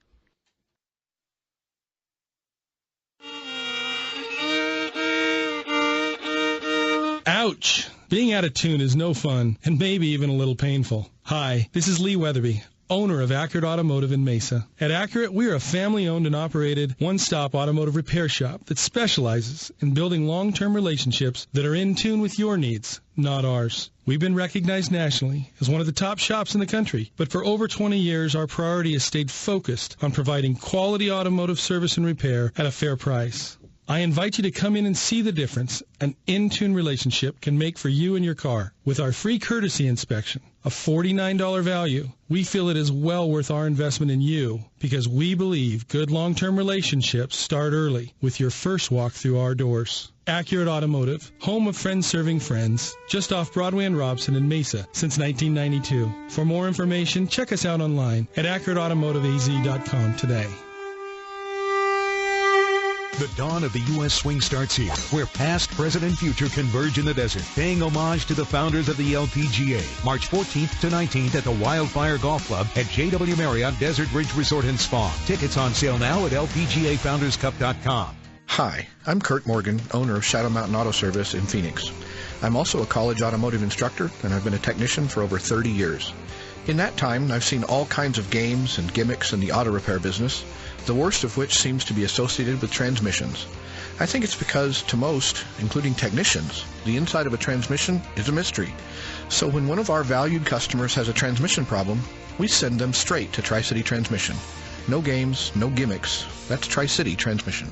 Ouch! Being out of tune is no fun, and maybe even a little painful. Hi, this is Lee Weatherby, owner of Accurate Automotive in Mesa. At Accurate, we are a family-owned and operated one-stop automotive repair shop that specializes in building long-term relationships that are in tune with your needs, not ours. We've been recognized nationally as one of the top shops in the country, but for over 20 years, our priority has stayed focused on providing quality automotive service and repair at a fair price. I invite you to come in and see the difference an in-tune relationship can make for you and your car. With our free courtesy inspection, a $49 value, we feel it is well worth our investment in you because we believe good long-term relationships start early with your first walk through our doors. Accurate Automotive, home of friends serving friends, just off Broadway and Robson in Mesa since 1992. For more information, check us out online at AccurateAutomotiveAZ.com today. The dawn of the U.S. swing starts here, where past, present, and future converge in the desert, paying homage to the founders of the LPGA. March 14th to 19th at the Wildfire Golf Club at JW Marriott Desert Ridge Resort and Spa. Tickets on sale now at LPGAFoundersCup.com. Hi, I'm Kurt Morgan, owner of Shadow Mountain Auto Service in Phoenix. I'm also a college automotive instructor, and I've been a technician for over 30 years. In that time, I've seen all kinds of games and gimmicks in the auto repair business, the worst of which seems to be associated with transmissions. I think it's because, to most, including technicians, the inside of a transmission is a mystery. So when one of our valued customers has a transmission problem, we send them straight to Tri-City Transmission. No games, no gimmicks. That's Tri-City Transmission.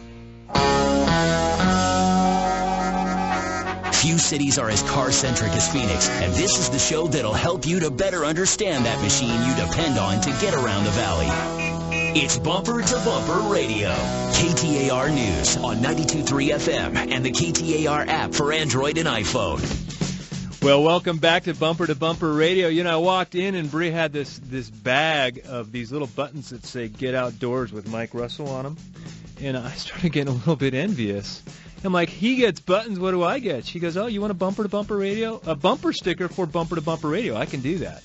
Few cities are as car-centric as Phoenix, and this is the show that'll help you to better understand that machine you depend on to get around the valley. It's Bumper to Bumper Radio. KTAR News on 92.3 FM and the KTAR app for Android and iPhone. Well, welcome back to Bumper Radio. You know, I walked in and Bree had this bag of these little buttons that say Get Outdoors with Mike Russell on them. And I started getting a little bit envious. I'm like, he gets buttons, what do I get? She goes, oh, you want a Bumper to Bumper Radio? A bumper sticker for Bumper to Bumper Radio. I can do that.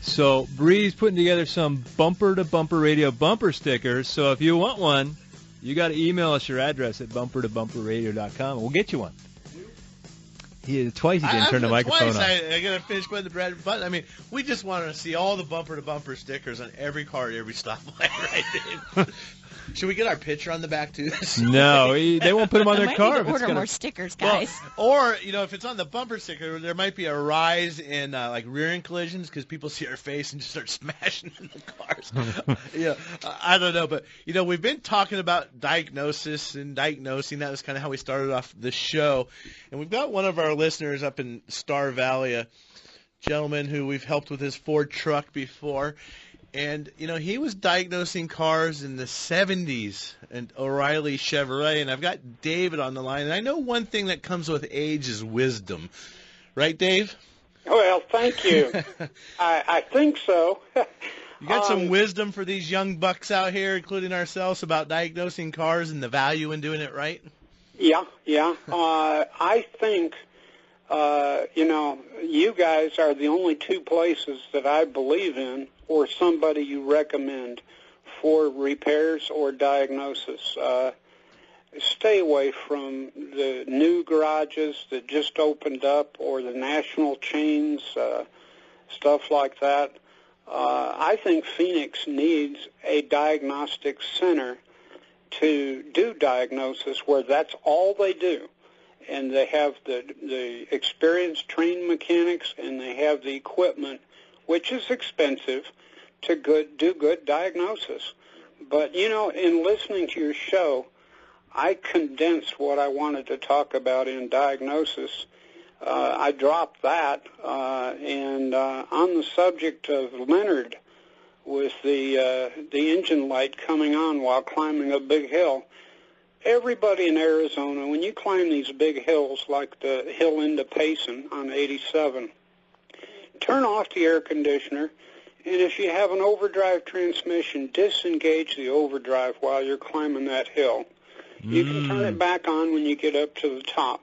So Bree's putting together some Bumper to Bumper Radio bumper stickers. So if you want one, you got to email us your address at bumpertobumperradio.com, and we'll get you one. Twice he didn't turn the microphone on. I got to finish putting the button. I mean, we just want to see all the Bumper to Bumper stickers on every car at every stoplight right there. Should we get our picture on the back too? No, they won't put them on I their might car. need If to it's order gonna... more stickers, guys. Well, or, if it's on the bumper sticker, there might be a rise in like rear end collisions because people see our face and just start smashing in the cars. I don't know, but we've been talking about diagnosis and diagnosing. That was kind of how we started off the show, and we've got one of our listeners up in Star Valley, a gentleman who we've helped with his Ford truck before. And, he was diagnosing cars in the 70s and O'Reilly Chevrolet. And I've got David on the line. And I know one thing that comes with age is wisdom. Right, Dave? Well, thank you. I think so. You got some wisdom for these young bucks out here, including ourselves, about diagnosing cars and the value in doing it right? Yeah. I think, you guys are the only two places that I believe in or somebody you recommend for repairs or diagnosis. Stay away from the new garages that just opened up or the national chains, stuff like that. I think Phoenix needs a diagnostic center to do diagnosis where that's all they do. And they have the experienced, trained mechanics, and they have the equipment, which is expensive, to do good diagnosis. But, in listening to your show, I condensed what I wanted to talk about in diagnosis. I dropped that, and on the subject of Leonard with the engine light coming on while climbing a big hill, everybody in Arizona, when you climb these big hills like the hill into Payson on 87, turn off the air conditioner, and if you have an overdrive transmission, disengage the overdrive while you're climbing that hill. You can turn it back on when you get up to the top.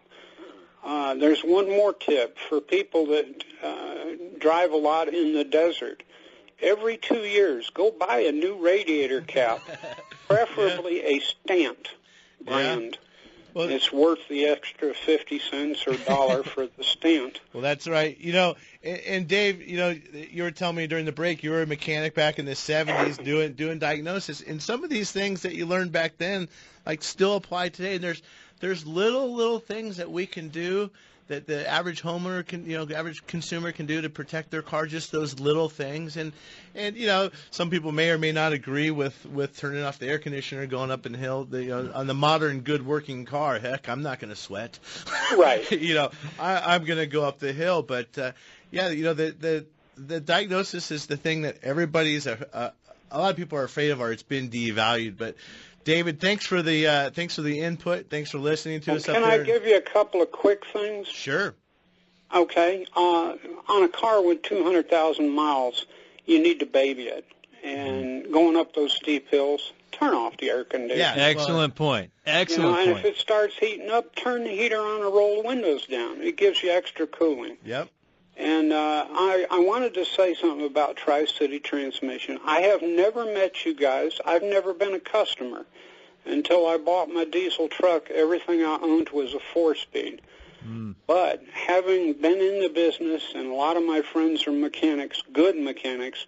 There's one more tip for people that drive a lot in the desert. Every 2 years, go buy a new radiator cap, preferably a Stant brand. Well, it's worth the extra 50 cents or $1 for the Stant. Well, that's right. And Dave, you were telling me during the break you were a mechanic back in the 70s doing diagnosis, and some of these things that you learned back then still apply today. And there's little things that we can do that the average homeowner can, average consumer can do to protect their car, just those little things. And some people may or may not agree with turning off the air conditioner, going up in hill, on the modern good working car. Heck, I'm not going to sweat. Right. I'm going to go up the hill. But, the diagnosis is the thing that everybody's, a lot of people are afraid of, or it's been devalued. But David, thanks for the input. Thanks for listening to us up there. Can I give you a couple of quick things? Sure. Okay. On a car with 200,000 miles, you need to baby it. And going up those steep hills, turn off the air conditioner. Yeah, excellent point. Excellent and point. if it starts heating up, turn the heater on and roll the windows down. It gives you extra cooling. Yep. And I wanted to say something about Tri-City Transmission. I have never met you guys. I've never been a customer. Until I bought my diesel truck, everything I owned was a 4-speed. But having been in the business, and a lot of my friends are mechanics, good mechanics,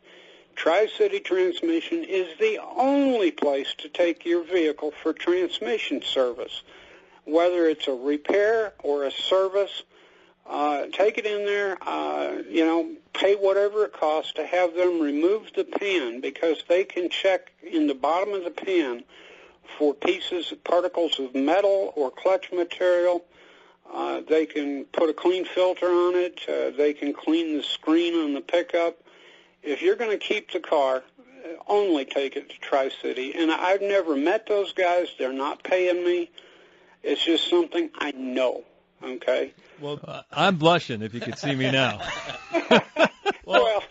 Tri-City Transmission is the only place to take your vehicle for transmission service. Whether it's a repair or a service, take it in there, pay whatever it costs to have them remove the pan, because they can check in the bottom of the pan for particles of metal or clutch material. They can put a clean filter on it. They can clean the screen on the pickup. If you're going to keep the car, only take it to Tri-City. And I've never met those guys. They're not paying me. It's just something I know. Okay? Well, I'm blushing if you could see me now. Well,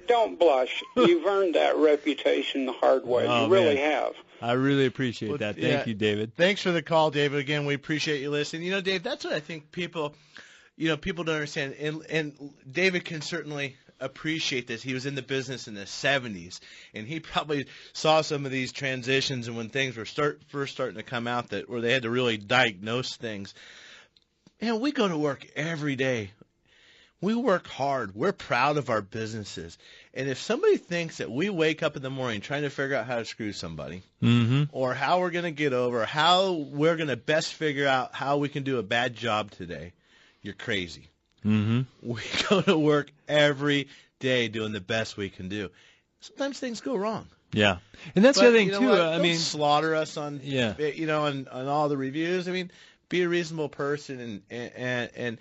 don't blush. You've earned that reputation the hard way. You really have. I really appreciate that. Thank you, David. Thanks for the call, David. Again, we appreciate you listening. Dave, that's what I think people don't understand. And David can certainly appreciate this. He was in the business in the 70s, and he probably saw some of these transitions and when things were first starting to come out where they had to really diagnose things. We go to work every day. We work hard. We're proud of our businesses. And if somebody thinks that we wake up in the morning trying to figure out how to screw somebody, or how we're going to get over, how we're going to best figure out how we can do a bad job today, you're crazy. We go to work every day doing the best we can do. Sometimes things go wrong. Yeah, and that's the other thing too. I mean, slaughter us on on all the reviews. I mean, be a reasonable person and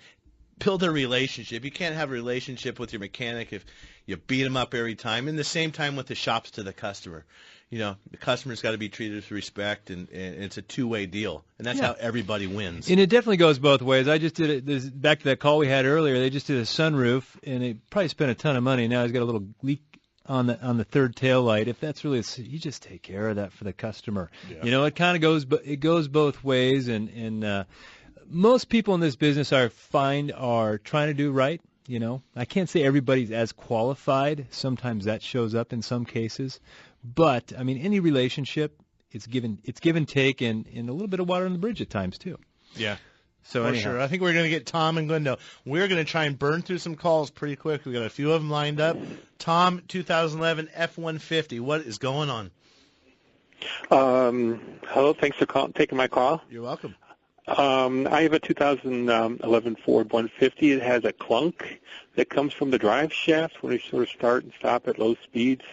build a relationship. You can't have a relationship with your mechanic if you beat him up every time. And the same time with the shops to the customer. The customer's got to be treated with respect, and it's a two-way deal, and that's how everybody wins. And it definitely goes both ways. I just did it. Back to that call we had earlier. They just did a sunroof, and they probably spent a ton of money. Now he's got a little leak on the third tail light. If that's really, you just take care of that for the customer. Yeah. It kind of goes, but it goes both ways, and most people in this business are trying to do right. I can't say everybody's as qualified. Sometimes that shows up in some cases, but I mean, any relationship, it's give and take, and a little bit of water on the bridge at times too. Yeah. So for sure. I think we're going to get Tom and Glendale. We're going to try and burn through some calls pretty quick. We've got a few of them lined up. Tom, 2011 F-150. What is going on? Hello. Thanks for taking my call. You're welcome. I have a 2011 Ford 150. It has a clunk that comes from the drive shaft when you sort of start and stop at low speeds.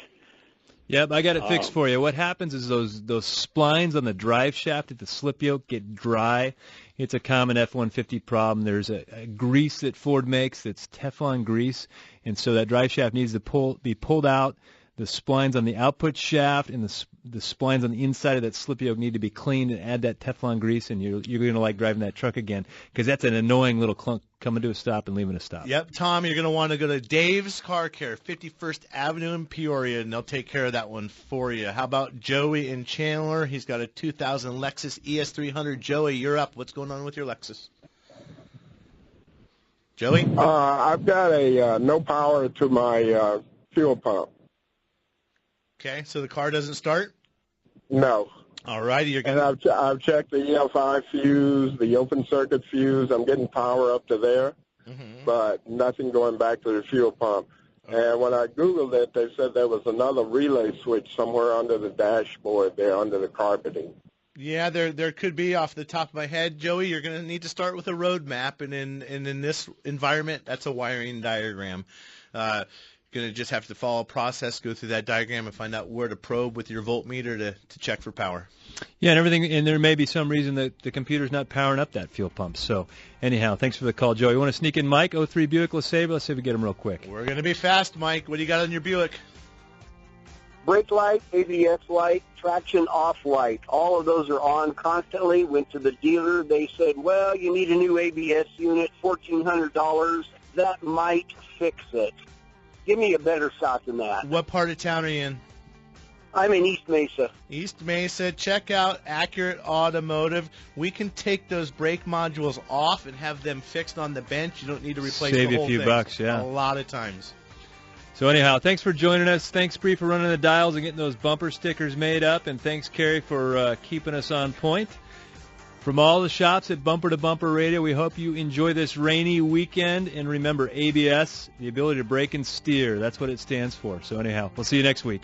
Yep, I got it fixed for you. What happens is those splines on the drive shaft at the slip yoke get dry. It's a common F-150 problem. There's a grease that Ford makes that's Teflon grease, and so that drive shaft needs to be pulled out. The splines on the output shaft and the splines on the inside of that slip yoke need to be cleaned, and add that Teflon grease, and you're going to like driving that truck again, because that's an annoying little clunk coming to a stop and leaving a stop. Yep, Tom, you're going to want to go to Dave's Car Care, 51st Avenue in Peoria, and they'll take care of that one for you. How about Joey in Chandler? He's got a 2000 Lexus ES300. Joey, you're up. What's going on with your Lexus? Joey? I've got a no power to my fuel pump. Okay, so the car doesn't start? No. All righty. And I've checked the EFI fuse, the open circuit fuse. I'm getting power up to there, but nothing going back to the fuel pump. Okay. And when I Googled it, they said there was another relay switch somewhere under the dashboard there, under the carpeting. Yeah, there could be. Off the top of my head, Joey, you're going to need to start with a road map, and in this environment, that's a wiring diagram. Going to just have to follow a process, go through that diagram, and find out where to probe with your voltmeter to check for power. Yeah, and everything, and there may be some reason that the computer's not powering up that fuel pump. So anyhow, thanks for the call, Joey. You want to sneak in Mike, 03 Buick LeSabre? Let's see if we get him real quick. We're going to be fast, Mike. What do you got on your Buick? Brake light, ABS light, traction off light. All of those are on constantly. Went to the dealer. They said, well, you need a new ABS unit, $1,400. That might fix it. Give me a better shot than that. What part of town are you in? I'm in East Mesa. East Mesa. Check out Accurate Automotive. We can take those brake modules off and have them fixed on the bench. You don't need to replace the whole thing. Save you a few bucks, yeah. A lot of times. So anyhow, thanks for joining us. Thanks, Bree, for running the dials and getting those bumper stickers made up. And thanks, Carrie, for keeping us on point. From all the shops at Bumper to Bumper Radio, we hope you enjoy this rainy weekend. And remember, ABS, the ability to brake and steer, that's what it stands for. So anyhow, we'll see you next week.